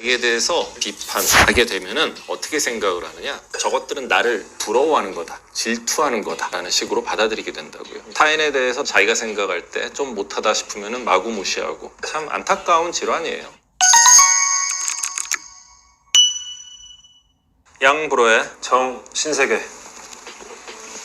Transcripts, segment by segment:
자기에 대해서 비판하게 되면은 어떻게 생각을 하느냐, 저것들은 나를 부러워하는 거다, 질투하는 거다 라는 식으로 받아들이게 된다고요. 타인에 대해서 자기가 생각할 때 좀 못하다 싶으면은 마구 무시하고, 참 안타까운 질환이에요. 양브로의 정신세계.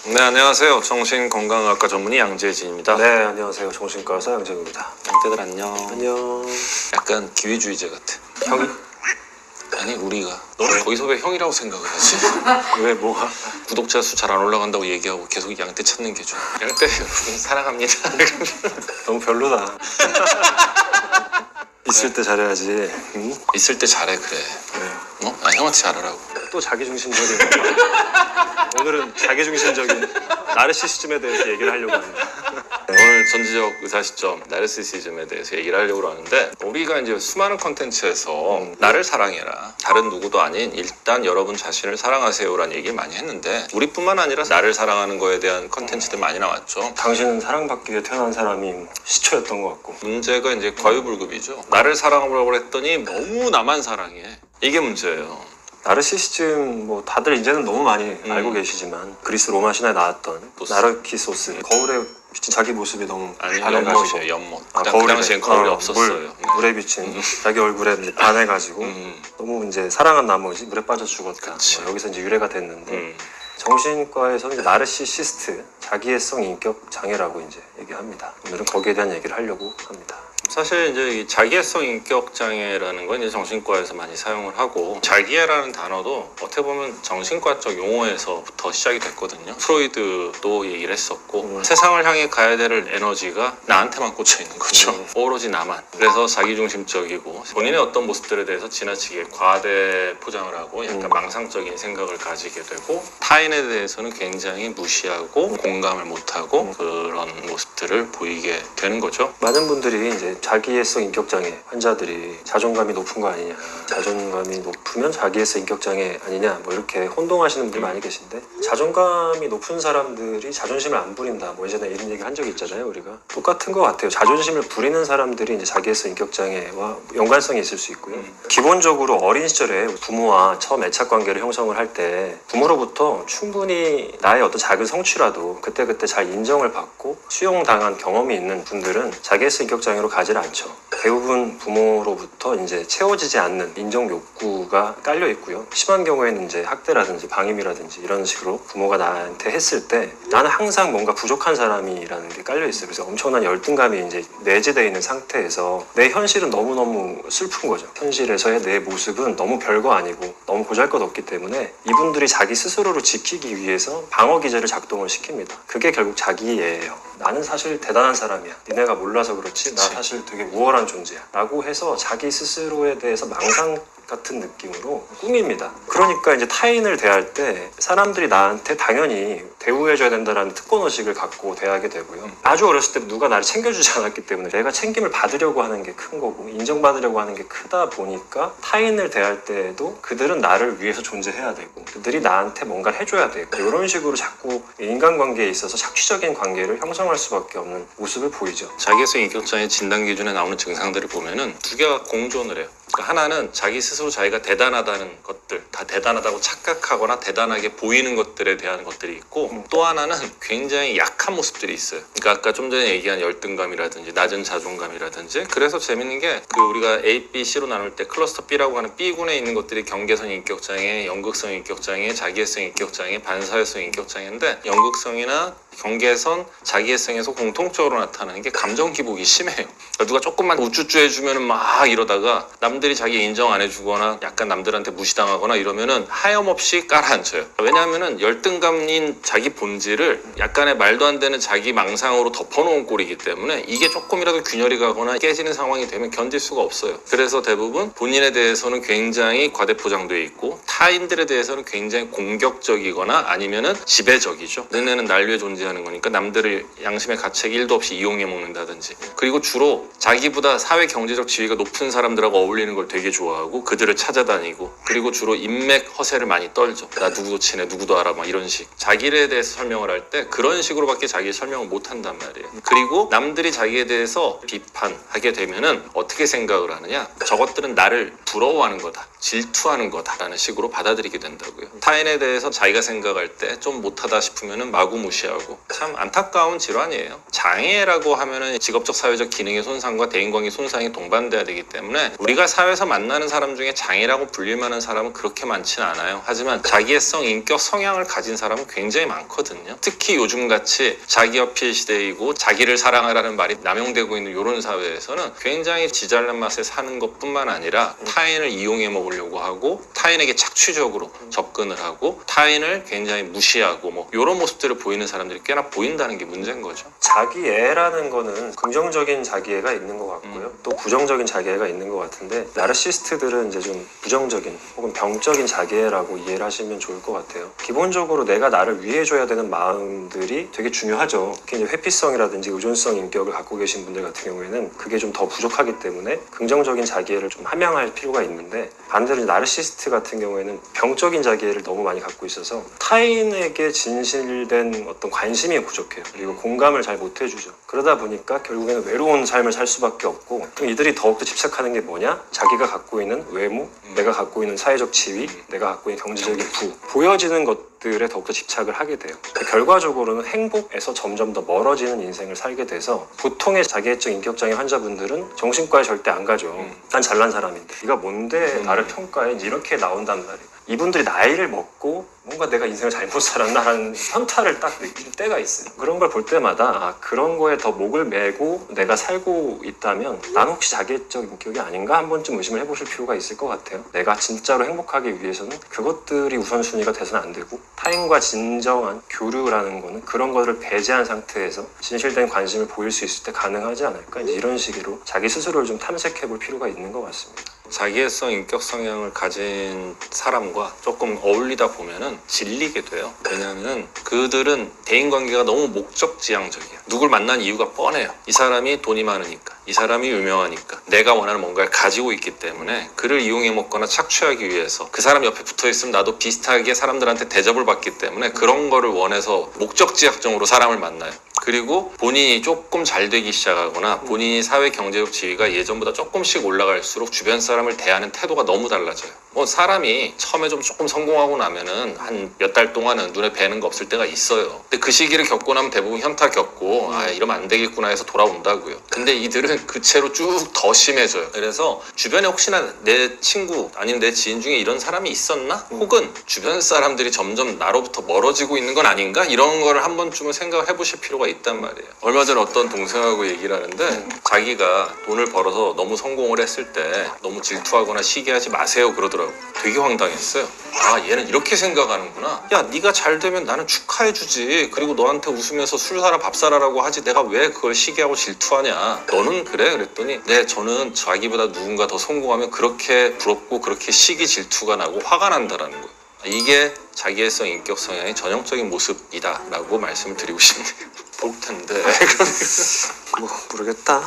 네, 안녕하세요. 정신건강의학과 전문의 양재진입니다. 네, 안녕하세요. 정신과 의사 양재입니다. 양떼들 안녕. 안녕. 약간 기회주의자 같아. 형이? 아니, 우리가. 너는 거기서 왜 형이라고 생각을 하지? 왜 뭐가? 구독자 수 잘 안 올라간다고 얘기하고 계속 양떼 찾는 게 좋아. 양떼 여러분 사랑합니다. 너무 별로다. 있을 때 잘해야지. 응? 있을 때 잘해. 그래. 네. 어? 아, 형한테 잘하라고. 또 자기중심적인. 오늘은 자기중심적인 나르시시즘에 대해서 얘기를 하려고 합니다. 오늘 전지적 의사시점 나르시시즘에 대해서 얘기를 하려고 하는데, 우리가 이제 수많은 컨텐츠에서 나를 사랑해라, 다른 누구도 아닌 일단 여러분 자신을 사랑하세요라는 얘기를 많이 했는데, 우리뿐만 아니라 나를 사랑하는 거에 대한 컨텐츠들 많이 나왔죠. 당신은 사랑받기 위해 태어난 사람이 시초였던 것 같고. 문제가 이제 과유불급이죠. 나를 사랑하라고 했더니 너무 나만 사랑해. 이게 문제예요. 나르시시즘 뭐 다들 이제는 너무 많이 알고 계시지만, 그리스 로마 신화에 나왔던 나르키소스, 거울에 비친 자기 모습이 너무 아니, 반해가지고. 연못이에요, 연못. 아, 그 당시엔 거울이 없었어요. 물에 비친 자기 얼굴에 이제 반해가지고 너무 이제 사랑한 나머지 물에 빠져 죽었다. 뭐 여기서 이제 유래가 됐는데, 정신과에서는 이제 나르시시스트, 자기애성 인격 장애라고 이제 얘기합니다. 오늘은 거기에 대한 얘기를 하려고 합니다. 사실 이제 이 자기애성 인격 장애라는 건 이제 정신과에서 많이 사용을 하고, 자기애라는 단어도 어떻게 보면 정신과적 용어에서부터 시작이 됐거든요. 프로이드도 얘기를 했었고, 세상을 향해 가야 될 에너지가 나한테만 꽂혀 있는 거죠. 오로지 나만. 그래서 자기중심적이고, 본인의 어떤 모습들에 대해서 지나치게 과대 포장을 하고 약간 망상적인 생각을 가지게 되고, 타인에 대해서는 굉장히 무시하고 공감을 못하고 그런 모습들을 보이게 되는 거죠. 많은 분들이 이제 자기애성 인격장애 환자들이 자존감이 높은 거 아니냐, 자존감이 높으면 자기애성 인격장애 아니냐, 뭐 이렇게 혼동하시는 분들이 많이 계신데, 자존감이 높은 사람들이 자존심을 안 부린다, 뭐 예전에 이런 얘기 한 적이 있잖아요. 우리가 똑같은 것 같아요. 자존심을 부리는 사람들이 이제 자기애성 인격장애와 연관성이 있을 수 있고요. 기본적으로 어린 시절에 부모와 처음 애착 관계를 형성을 할 때 부모로부터 충분히 나의 어떤 작은 성취라도 그때그때 잘 인정을 받고 수용당한 경험이 있는 분들은 자기애성 인격장애로 가지 않죠. 대부분 부모로부터 이제 채워지지 않는 인정 욕구가 깔려 있고요. 심한 경우에는 이제 학대라든지 방임이라든지 이런 식으로 부모가 나한테 했을 때 나는 항상 뭔가 부족한 사람이라는 게 깔려 있어요. 그래서 엄청난 열등감이 이제 내재되어 있는 상태에서 내 현실은 너무너무 슬픈 거죠. 현실에서의 내 모습은 너무 별거 아니고 너무 보잘것없기 때문에 이분들이 자기 스스로를 지키기 위해서 방어 기제를 작동을 시킵니다. 그게 결국 자기애예요. 나는 사실 대단한 사람이야, 니네가 몰라서 그렇지, 나 사실 되게 우월한 존재야 라고 해서 자기 스스로에 대해서 망상 같은 느낌으로 꾸밉니다. 그러니까 이제 타인을 대할 때 사람들이 나한테 당연히 대우해줘야 된다는 특권의식을 갖고 대하게 되고요. 아주 어렸을 때 누가 나를 챙겨주지 않았기 때문에 내가 챙김을 받으려고 하는 게 큰 거고, 인정받으려고 하는 게 크다 보니까 타인을 대할 때에도 그들은 나를 위해서 존재해야 되고 그들이 나한테 뭔가를 해줘야 되고, 이런 식으로 자꾸 인간관계에 있어서 착취적인 관계를 형성할 수밖에 없는 모습을 보이죠. 자기애성 인격장애 진단 기준에 나오는 증상들을 보면은 두 개가 공존을 해요. 그러니까 하나는 자기 스스로 자기가 대단하다는 것들, 다 대단하다고 착각하거나 대단하게 보이는 것들에 대한 것들이 있고, 또 하나는 굉장히 약한 모습들이 있어요. 그러니까 아까 좀 전에 얘기한 열등감이라든지 낮은 자존감이라든지, 그래서 재밌는 게 그 우리가 A, B, C로 나눌 때 클러스터 B라고 하는 B군에 있는 것들이 경계성 인격장애, 연극성 인격장애, 자기애성 인격장애, 반사회성 인격장애인데, 연극성이나 경계선, 자기애성에서 공통적으로 나타나는 게 감정 기복이 심해요. 그러니까 누가 조금만 우쭈쭈 해주면은 막 이러다가 남들이 자기 인정 안 해주거나 약간 남들한테 무시당하거나 이러면은 하염없이 깔아앉혀요. 왜냐하면은 열등감인 자기 본질을 약간의 말도 안 되는 자기 망상으로 덮어놓은 꼴이기 때문에 이게 조금이라도 균열이 가거나 깨지는 상황이 되면 견딜 수가 없어요. 그래서 대부분 본인에 대해서는 굉장히 과대포장되어 있고, 타인들에 대해서는 굉장히 공격적이거나 아니면은 지배적이죠. 너네는 날 위해 존재 존재하는 거니까 남들을 양심의 가책 1도 없이 이용해 먹는다든지, 그리고 주로 자기보다 사회 경제적 지위가 높은 사람들하고 어울리는 걸 되게 좋아하고 그들을 찾아다니고, 그리고 주로 인맥 허세를 많이 떨죠. 나 누구도 친해, 누구도 알아, 막 이런 식. 자기에 대해서 설명을 할 때 그런 식으로밖에 자기 설명을 못 한단 말이에요. 그리고 남들이 자기에 대해서 비판하게 되면은 어떻게 생각을 하느냐, 저것들은 나를 부러워하는 거다, 질투하는 거다라는 식으로 받아들이게 된다고요. 타인에 대해서 자기가 생각할 때 좀 못하다 싶으면은 마구 무시하고. 참 안타까운 질환이에요. 장애라고 하면은 직업적 사회적 기능의 손상과 대인관계 손상이 동반돼야 되기 때문에 우리가 사회에서 만나는 사람 중에 장애라고 불릴 만한 사람은 그렇게 많지는 않아요. 하지만 자기애성, 인격, 성향을 가진 사람은 굉장히 많거든요. 특히 요즘같이 자기 어필 시대이고 자기를 사랑하라는 말이 남용되고 있는 이런 사회에서는 굉장히 지잘난 맛에 사는 것뿐만 아니라 타인을 이용해 먹으려고 하고, 타인에게 착취적으로 접근을 하고, 타인을 굉장히 무시하고 뭐 이런 모습들을 보이는 사람들이 꽤나 보인다는 게 문제인 거죠. 자기애라는 거는 긍정적인 자기애가 있는 것 같고요. 또 부정적인 자기애가 있는 것 같은데, 나르시스트들은 이제 좀 부정적인 혹은 병적인 자기애라고 이해를 하시면 좋을 것 같아요. 기본적으로 내가 나를 위해줘야 되는 마음들이 되게 중요하죠. 특히 이제 회피성이라든지 의존성 인격을 갖고 계신 분들 같은 경우에는 그게 좀 더 부족하기 때문에 긍정적인 자기애를 좀 함양할 필요가 있는데, 반대로 나르시스트 같은 경우에는 병적인 자기애를 너무 많이 갖고 있어서 타인에게 진실된 어떤 관심이 부족해요. 그리고 공감을 잘 못해주죠. 그러다 보니까 결국에는 외로운 삶을 살 수밖에 없고, 그럼 이들이 더욱더 집착하는 게 뭐냐? 자기가 갖고 있는 외모, 내가 갖고 있는 사회적 지위, 내가 갖고 있는 경제적인 보여지는 것들에 더욱더 집착을 하게 돼요. 결과적으로는 행복에서 점점 더 멀어지는 인생을 살게 돼서, 보통의 자기애적 인격장애 환자분들은 정신과에 절대 안 가죠. 난 잘난 사람인데 네가 뭔데 나를 평가해, 이제 이렇게 나온단 말이에요. 이분들이 나이를 먹고 뭔가 내가 인생을 잘못 살았나라는 현타를 딱 느낄 때가 있어요. 그런 걸 볼 때마다 그런 거에 더 목을 매고 내가 살고 있다면 난 혹시 자기애적 인격이 아닌가 한 번쯤 의심을 해보실 필요가 있을 것 같아요. 내가 진짜로 행복하기 위해서는 그것들이 우선순위가 돼서는 안 되고, 타인과 진정한 교류라는 거는 그런 거를 배제한 상태에서 진실된 관심을 보일 수 있을 때 가능하지 않을까, 이제 이런 식으로 자기 스스로를 좀 탐색해 볼 필요가 있는 것 같습니다. 자기애성 인격 성향을 가진 사람과 조금 어울리다 보면은 질리게 돼요. 왜냐하면 그들은 대인관계가 너무 목적지향적이야. 누굴 만난 이유가 뻔해요. 이 사람이 돈이 많으니까, 이 사람이 유명하니까, 내가 원하는 뭔가를 가지고 있기 때문에 그를 이용해 먹거나 착취하기 위해서, 그 사람 옆에 붙어 있으면 나도 비슷하게 사람들한테 대접을 받기 때문에 그런 거를 원해서 목적지향적으로 사람을 만나요. 그리고 본인이 조금 잘 되기 시작하거나 본인이 사회 경제적 지위가 예전보다 조금씩 올라갈수록 주변 사람을 대하는 태도가 너무 달라져요. 뭐 사람이 처음에 좀 조금 성공하고 나면은 한 몇 달 동안은 눈에 뵈는 거 없을 때가 있어요. 근데 그 시기를 겪고 나면 대부분 현타 겪고 아 이러면 안 되겠구나 해서 돌아온다고요. 근데 이들은 그 채로 쭉 더 심해져요. 그래서 주변에 혹시나 내 친구 아니면 내 지인 중에 이런 사람이 있었나? 혹은 주변 사람들이 점점 나로부터 멀어지고 있는 건 아닌가? 이런 거를 한 번쯤은 생각을 해보실 필요가 있단 말이에요. 얼마 전에 어떤 동생하고 얘기를 하는데, 자기가 돈을 벌어서 너무 성공을 했을 때 너무 질투하거나 시기하지 마세요 그러더라고. 되게 황당했어요. 아 얘는 이렇게 생각하는구나. 야 네가 잘 되면 나는 축하해주지, 그리고 너한테 웃으면서 술 사라 밥 사라라고 하지 내가 왜 그걸 시기하고 질투하냐. 너는 그래? 그랬더니 네 저는 자기보다 누군가 더 성공하면 그렇게 부럽고 그렇게 시기 질투가 나고 화가 난다라는 거예요. 이게 자기애성 인격 성향의 전형적인 모습이다 라고 말씀을 드리고 싶네요. 볼 텐데 뭐 모르겠다.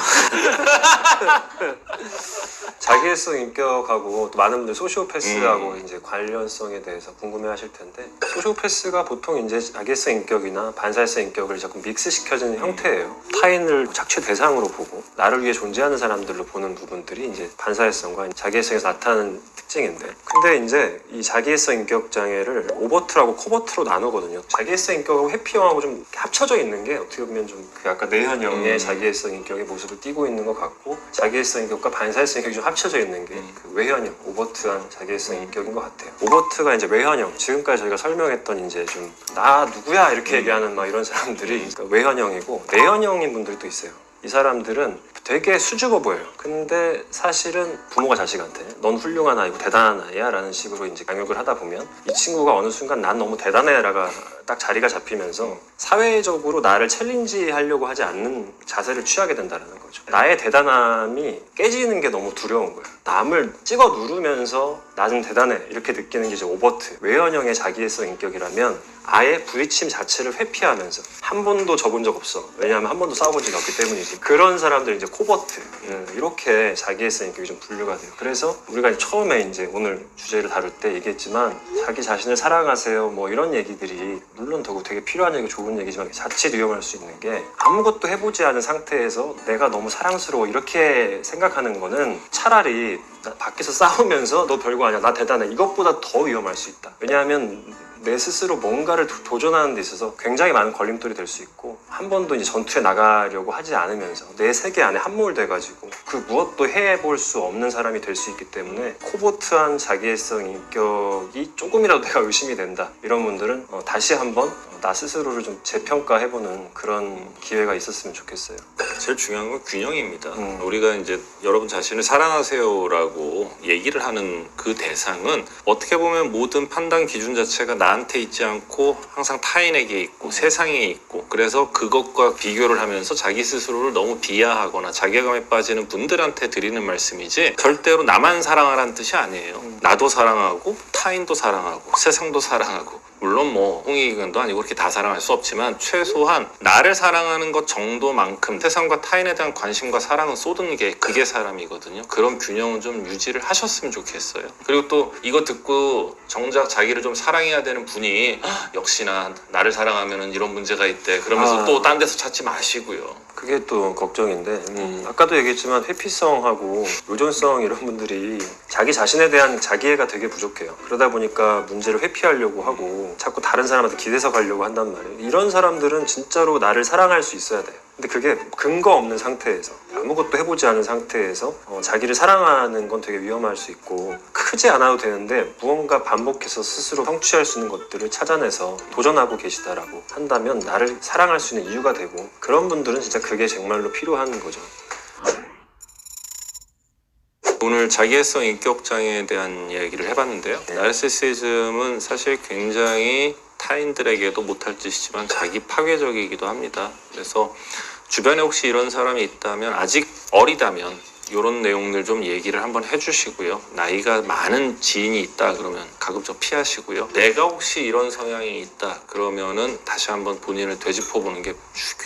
자기애성 인격하고 또 많은 분들 소시오패스하고 이제 관련성에 대해서 궁금해하실 텐데, 소시오패스가 보통 이제 자기애성 인격이나 반사애성 인격을 자꾸 믹스시켜주는 형태예요. 타인을 착취 대상으로 보고 나를 위해 존재하는 사람들로 보는 부분들이 이제 반사애성과 자기애성에서 나타나는 특징인데, 근데 이제 이 자기애성 인격 장애를 오버트라고 코버트로 나누거든요. 자기애성 인격하고 회피형하고 좀 합쳐져 있는 게 어떻게 보면 좀 그 아까 내현형의 자기애성 인격의 모습을 띠고 있는 것 같고, 자기애성 인격과 반사애성 인격이 좀 합쳐져 있는 게 그 외현형, 오버트한 자기애성 인격인 것 같아요. 오버트가 이제 외현형, 지금까지 저희가 설명했던 이제 좀 나 누구야 이렇게 얘기하는 막 이런 사람들이 그러니까 외현형이고, 내현형인 분들도 있어요. 이 사람들은 되게 수줍어 보여요. 근데 사실은 부모가 자식한테 넌 훌륭한 아이고 대단한 아이야 라는 식으로 이제 강요를 하다 보면 이 친구가 어느 순간 난 너무 대단해 라가 딱 자리가 잡히면서 사회적으로 나를 챌린지 하려고 하지 않는 자세를 취하게 된다는 거죠. 나의 대단함이 깨지는 게 너무 두려운 거예요. 남을 찍어 누르면서 나는 대단해 이렇게 느끼는 게 이제 오버트 외연형의 자기애성 인격이라면 아예 부딪힘 자체를 회피하면서 한 번도 접은 적 없어. 왜냐하면 한 번도 싸워본 적이 없기 때문이지. 그런 사람들 이제 코버트 이렇게 자기애성 인격이 좀 분류가 돼요. 그래서 우리가 처음에 이제 오늘 주제를 다룰 때 얘기했지만 자기 자신을 사랑하세요 뭐 이런 얘기들이 물론 되게 필요한 얘기 좋은 얘기지만 자칫 위험할 수 있는 게 아무것도 해보지 않은 상태에서 내가 너무 사랑스러워 이렇게 생각하는 거는 차라리 밖에서 싸우면서 너 별거 아니야 나 대단해 이것보다 더 위험할 수 있다. 왜냐하면 내 스스로 뭔가를 도전하는 데 있어서 굉장히 많은 걸림돌이 될 수 있고 한 번도 이제 전투에 나가려고 하지 않으면서 내 세계 안에 함몰돼가지고 그 무엇도 해볼 수 없는 사람이 될 수 있기 때문에 코보트한 자기애성 인격이 조금이라도 내가 의심이 된다 이런 분들은 다시 한번 나 스스로를 좀 재평가해보는 그런 기회가 있었으면 좋겠어요. 제일 중요한 건 균형입니다. 우리가 이제 여러분 자신을 사랑하세요라고 얘기를 하는 그 대상은 어떻게 보면 모든 판단 기준 자체가 나한테 있지 않고 항상 타인에게 있고 세상에 있고 그래서 그것과 비교를 하면서 자기 스스로를 너무 비하하거나 자괴감에 빠지는 분들한테 드리는 말씀이지 절대로 나만 사랑하라는 뜻이 아니에요. 나도 사랑하고 타인도 사랑하고 세상도 사랑하고 물론 뭐 홍익은도 아니고 그렇게 다 사랑할 수 없지만 최소한 나를 사랑하는 것 정도만큼 세상과 타인에 대한 관심과 사랑은 쏟은 게 그게 사람이거든요. 그런 균형은 좀 유지를 하셨으면 좋겠어요. 그리고 또 이거 듣고 정작 자기를 좀 사랑해야 되는 분이 역시나 나를 사랑하면 이런 문제가 있대 그러면서 또 딴 데서 찾지 마시고요. 그게 또 걱정인데 아까도 얘기했지만 회피성하고 의존성 이런 분들이 자기 자신에 대한 자기애가 되게 부족해요. 그러다 보니까 문제를 회피하려고 하고 자꾸 다른 사람한테 기대서 가려고 한단 말이에요. 이런 사람들은 진짜로 나를 사랑할 수 있어야 돼요. 근데 그게 근거 없는 상태에서 아무것도 해보지 않은 상태에서 자기를 사랑하는 건 되게 위험할 수 있고 크지 않아도 되는데 무언가 반복해서 스스로 성취할 수 있는 것들을 찾아내서 도전하고 계시다라고 한다면 나를 사랑할 수 있는 이유가 되고 그런 분들은 진짜 그게 정말로 필요한 거죠. 오늘 자기애성 인격장애에 대한 이야기를 해봤는데요. 나르시시즘은 사실 굉장히 타인들에게도 못할 짓이지만 자기 파괴적이기도 합니다. 그래서 주변에 혹시 이런 사람이 있다면 아직 어리다면 이런 내용들 좀 얘기를 한번 해주시고요. 나이가 많은 지인이 있다 그러면 가급적 피하시고요. 내가 혹시 이런 성향이 있다 그러면은 다시 한번 본인을 되짚어보는 게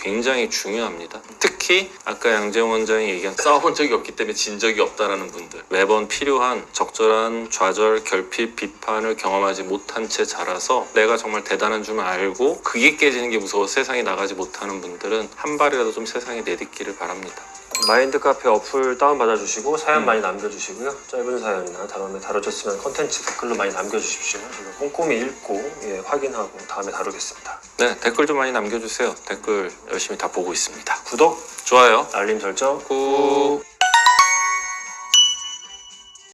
굉장히 중요합니다. 특히 아까 양재영 원장이 얘기한 싸워본 적이 없기 때문에 진 적이 없다라는 분들 매번 필요한 적절한 좌절, 결핍, 비판을 경험하지 못한 채 자라서 내가 정말 대단한 줄 알고 그게 깨지는 게 무서워서 세상에 나가지 못하는 분들은 한 발이라도 좀 세상에 내딛기를 바랍니다. 마인드 카페 어플 다운받아 주시고 사연 많이 남겨주시고요. 짧은 사연이나 다음에 다뤄졌으면 컨텐츠 댓글로 많이 남겨주십시오. 제가 꼼꼼히 읽고 확인하고 다음에 다루겠습니다. 네, 댓글 좀 많이 남겨주세요. 댓글 열심히 다 보고 있습니다. 구독, 좋아요, 알림 설정 꾹.